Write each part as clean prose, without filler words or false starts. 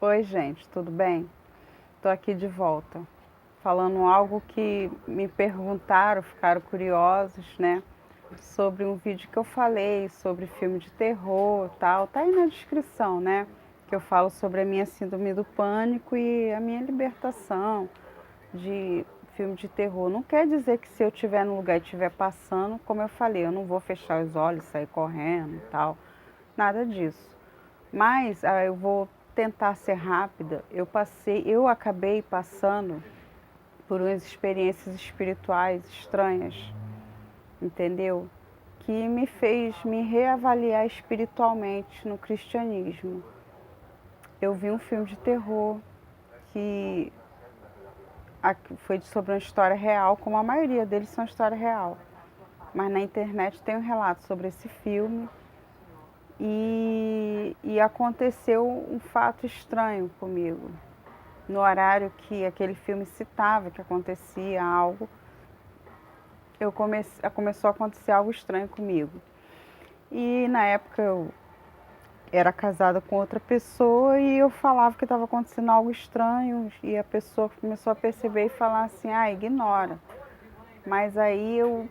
Oi, gente, tudo bem? Estou aqui de volta, falando algo que me perguntaram, ficaram curiosos, né? Sobre um vídeo que eu falei sobre filme de terror, tal. Tá aí na descrição, né? Que eu falo sobre a minha síndrome do pânico e a minha libertação de filme de terror. Não quer dizer que se eu estiver no lugar e estiver passando, como eu falei, eu não vou fechar os olhos, sair correndo e tal. Nada disso. Mas eu vou tentar ser rápida. Eu acabei passando por umas experiências espirituais estranhas, entendeu? Que me fez me reavaliar espiritualmente no cristianismo. Eu vi um filme de terror que foi sobre uma história real, como a maioria deles são história real. Mas na internet tem um relato sobre esse filme e aconteceu um fato estranho comigo. No horário que aquele filme citava que acontecia algo, começou a acontecer algo estranho comigo. E na época eu era casada com outra pessoa e eu falava que estava acontecendo algo estranho e a pessoa começou a perceber e falar assim, ignora. Mas aí eu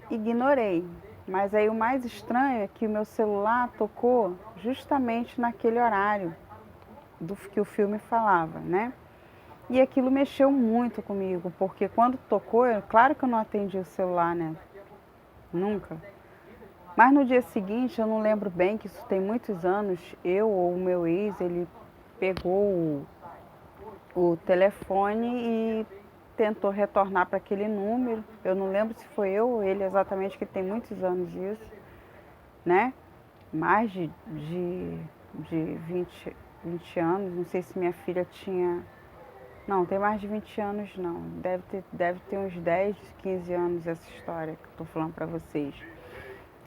ignorei. Mas aí o mais estranho é que o meu celular tocou justamente naquele horário do que o filme falava, né? E aquilo mexeu muito comigo, porque quando tocou, claro que eu não atendi o celular, né? Nunca. Mas no dia seguinte, eu não lembro bem, que isso tem muitos anos, eu ou o meu ex, ele pegou o telefone e tentou retornar para aquele número. Eu não lembro se foi eu ou ele exatamente, que tem muitos anos isso, né? Mais de 20 anos, não sei se minha filha tinha. Não, tem mais de 20 anos não. Deve ter uns 10, 15 anos essa história que eu tô falando para vocês.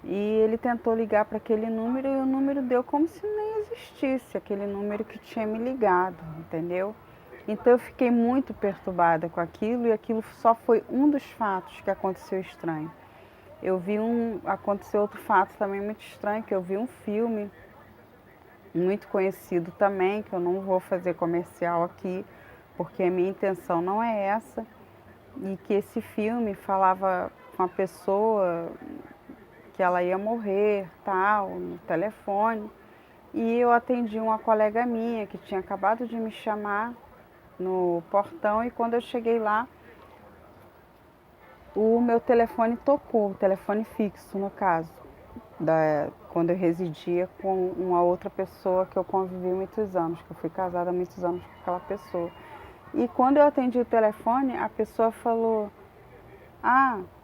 E ele tentou ligar para aquele número e o número deu como se nem existisse aquele número que tinha me ligado, entendeu? Então eu fiquei muito perturbada com aquilo e aquilo só foi um dos fatos que aconteceu estranho. Aconteceu outro fato também muito estranho, que eu vi um filme muito conhecido também, que eu não vou fazer comercial aqui, porque a minha intenção não é essa, e que esse filme falava com a pessoa que ela ia morrer, tal, no telefone. E eu atendi uma colega minha que tinha acabado de me chamar no portão e quando eu cheguei lá, o meu telefone tocou, o telefone fixo no caso, quando eu residia com uma outra pessoa que eu convivi muitos anos, que eu fui casada há muitos anos com aquela pessoa. E quando eu atendi o telefone, a pessoa falou: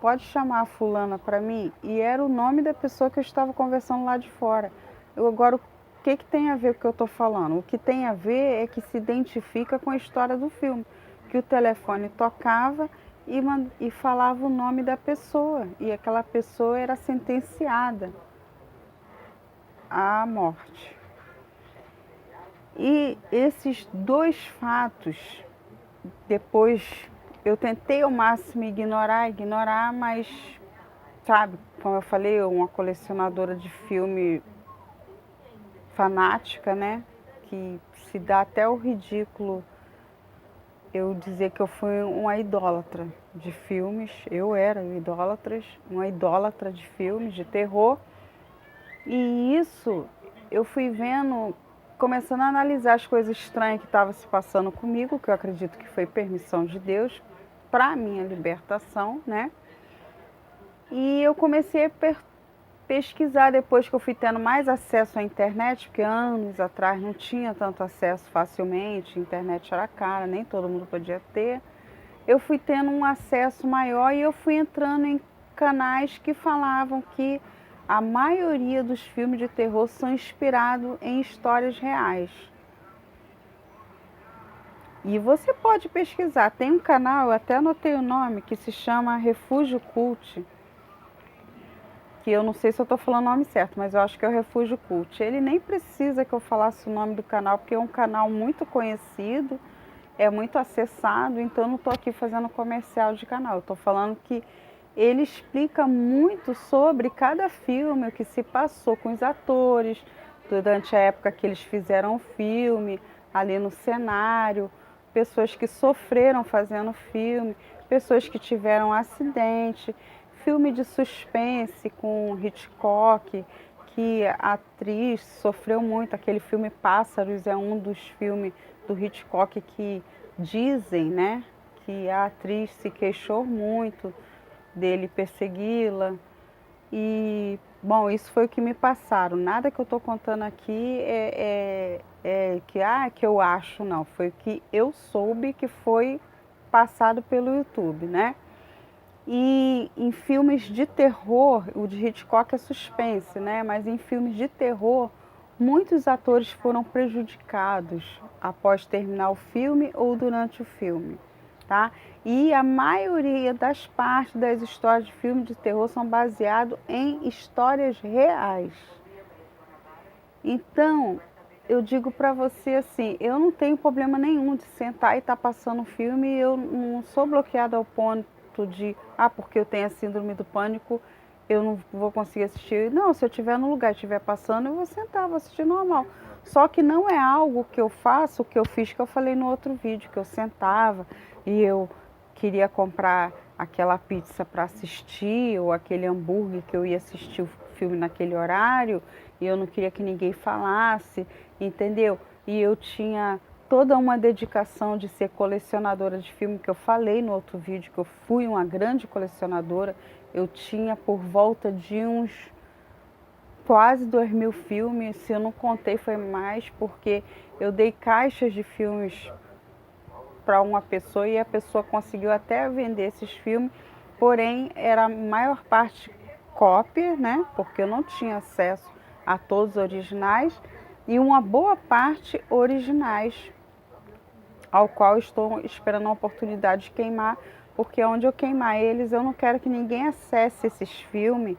pode chamar a fulana para mim? E era o nome da pessoa que eu estava conversando lá de fora. Agora, o que tem a ver com o que eu estou falando? O que tem a ver é que se identifica com a história do filme. Que o telefone tocava e falava o nome da pessoa. E aquela pessoa era sentenciada à morte. E esses dois fatos, depois eu tentei ao máximo ignorar, mas sabe, como eu falei, uma colecionadora de filme fanática, né? Que se dá até o ridículo eu dizer que eu fui uma idólatra de filmes. Eu era uma idólatra de filmes, de terror. E isso eu fui vendo, começando a analisar as coisas estranhas que estavam se passando comigo, que eu acredito que foi permissão de Deus para minha libertação, né? E eu comecei a pesquisar depois que eu fui tendo mais acesso à internet, porque anos atrás não tinha tanto acesso facilmente, a internet era cara, nem todo mundo podia ter. Eu fui tendo um acesso maior e eu fui entrando em canais que falavam que a maioria dos filmes de terror são inspirados em histórias reais. E você pode pesquisar, tem um canal, eu até anotei o nome, que se chama Refúgio Cult, que eu não sei se eu estou falando o nome certo, mas eu acho que é o Refúgio Cult. Ele nem precisa que eu falasse o nome do canal, porque é um canal muito conhecido, é muito acessado, então eu não estou aqui fazendo comercial de canal. Eu estou falando que ele explica muito sobre cada filme, o que se passou com os atores, durante a época que eles fizeram o filme, ali no cenário, pessoas que sofreram fazendo filme, pessoas que tiveram acidente, filme de suspense com Hitchcock, que a atriz sofreu muito. Aquele filme Pássaros é um dos filmes do Hitchcock que dizem, né, que a atriz se queixou muito dele persegui-la. E, bom, isso foi o que me passaram. Nada que eu estou contando aqui que eu acho, não. Foi o que eu soube que foi passado pelo YouTube, né? E em filmes de terror, o de Hitchcock é suspense, né? Mas em filmes de terror, muitos atores foram prejudicados após terminar o filme ou durante o filme, tá? E a maioria das partes das histórias de filme de terror são baseados em histórias reais. Então, eu digo para você assim, eu não tenho problema nenhum de sentar e estar passando um filme, eu não sou bloqueada ao ponto de, porque eu tenho a síndrome do pânico, eu não vou conseguir assistir. Não, se eu estiver no lugar e estiver passando, eu vou sentar, vou assistir normal. Só que não é algo que eu faço, que eu fiz, que eu falei no outro vídeo, que eu sentava e eu queria comprar aquela pizza para assistir, ou aquele hambúrguer que eu ia assistir o filme naquele horário, e eu não queria que ninguém falasse, entendeu? E eu tinha toda uma dedicação de ser colecionadora de filme, que eu falei no outro vídeo, que eu fui uma grande colecionadora. Eu tinha por volta de uns quase 2.000 filmes, se eu não contei foi mais, porque eu dei caixas de filmes para uma pessoa e a pessoa conseguiu até vender esses filmes, porém era a maior parte cópia, né? Porque eu não tinha acesso a todos os originais, e uma boa parte originais, ao qual estou esperando a oportunidade de queimar, porque onde eu queimar eles, eu não quero que ninguém acesse esses filmes,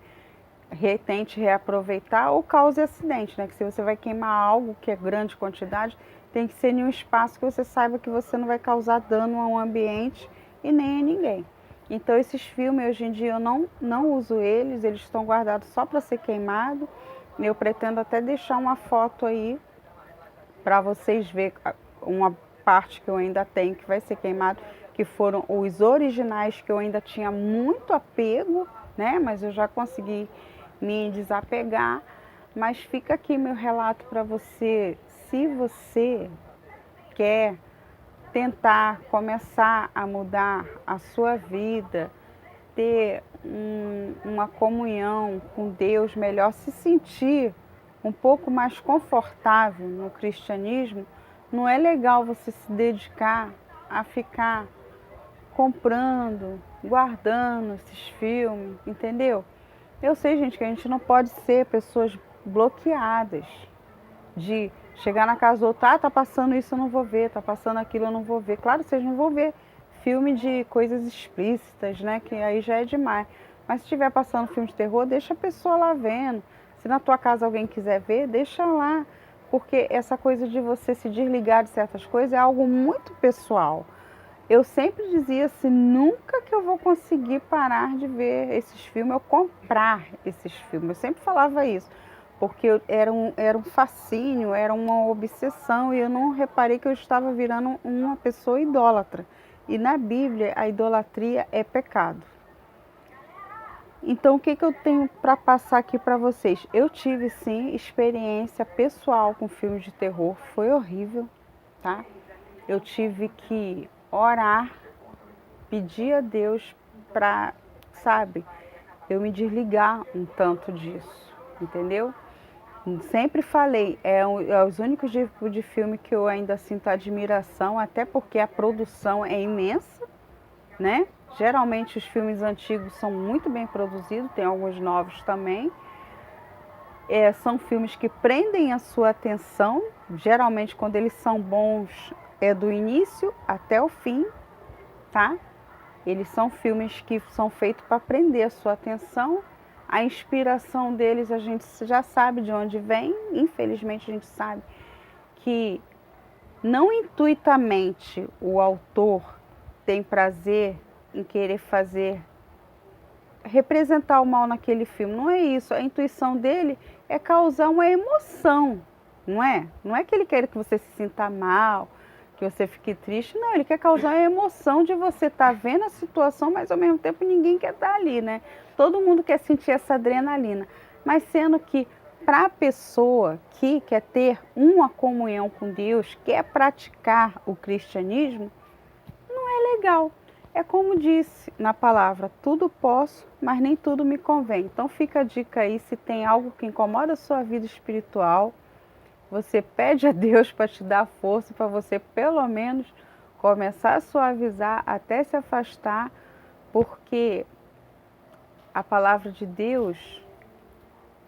tente reaproveitar ou cause acidente, né? Que se você vai queimar algo que é grande quantidade, tem que ser em um espaço que você saiba que você não vai causar dano ao ambiente e nem a ninguém. Então esses filmes hoje em dia eu não uso eles estão guardados só para ser queimado. Eu pretendo até deixar uma foto aí para vocês verem uma parte que eu ainda tenho que vai ser queimado, que foram os originais que eu ainda tinha muito apego, né? Mas eu já consegui me desapegar. Mas fica aqui meu relato para você. Se você quer tentar começar a mudar a sua vida, ter uma comunhão com Deus melhor, se sentir um pouco mais confortável no cristianismo, não é legal você se dedicar a ficar comprando, guardando esses filmes, entendeu? Eu sei, gente, que a gente não pode ser pessoas bloqueadas de chegar na casa do outro, tá passando isso eu não vou ver, tá passando aquilo eu não vou ver. Claro, vocês não vão ver filme de coisas explícitas, né, que aí já é demais. Mas se estiver passando filme de terror, deixa a pessoa lá vendo. Se na tua casa alguém quiser ver, deixa lá. Porque essa coisa de você se desligar de certas coisas é algo muito pessoal. Eu sempre dizia assim, nunca que eu vou conseguir parar de ver esses filmes, ou comprar esses filmes. Eu sempre falava isso, porque era um fascínio, era uma obsessão, e eu não reparei que eu estava virando uma pessoa idólatra. E na Bíblia, a idolatria é pecado. Então, o que eu tenho para passar aqui para vocês? Eu tive, sim, experiência pessoal com filmes de terror, foi horrível, tá? Eu tive que orar, pedir a Deus para, sabe, eu me desligar um tanto disso, entendeu? Sempre falei, é os únicos tipos de filme que eu ainda sinto admiração, até porque a produção é imensa, né? Geralmente os filmes antigos são muito bem produzidos, tem alguns novos também. São filmes que prendem a sua atenção, geralmente quando eles são bons é do início até o fim, tá? Eles são filmes que são feitos para prender a sua atenção. A inspiração deles a gente já sabe de onde vem, infelizmente a gente sabe que não intuitamente o autor tem prazer em querer representar o mal naquele filme, não é isso. A intuição dele é causar uma emoção, não é? Não é que ele quer que você se sinta mal, que você fique triste, não, ele quer causar a emoção de você estar vendo a situação, mas ao mesmo tempo ninguém quer estar ali, né? Todo mundo quer sentir essa adrenalina, mas sendo que para a pessoa que quer ter uma comunhão com Deus, quer praticar o cristianismo, é legal. É como disse na palavra, tudo posso, mas nem tudo me convém. Então fica a dica aí, se tem algo que incomoda a sua vida espiritual, você pede a Deus para te dar força, para você pelo menos começar a suavizar até se afastar, porque a palavra de Deus,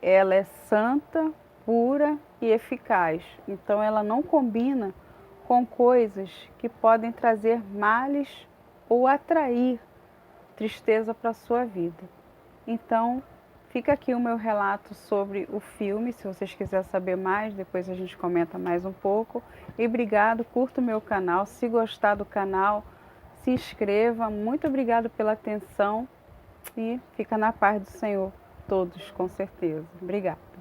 ela é santa, pura e eficaz. Então ela não combina com coisas que podem trazer males ou atrair tristeza para a sua vida. Então, fica aqui o meu relato sobre o filme. Se vocês quiserem saber mais, depois a gente comenta mais um pouco. E obrigado, curta o meu canal. Se gostar do canal, se inscreva. Muito obrigado pela atenção e fica na paz do Senhor, todos, com certeza. Obrigada.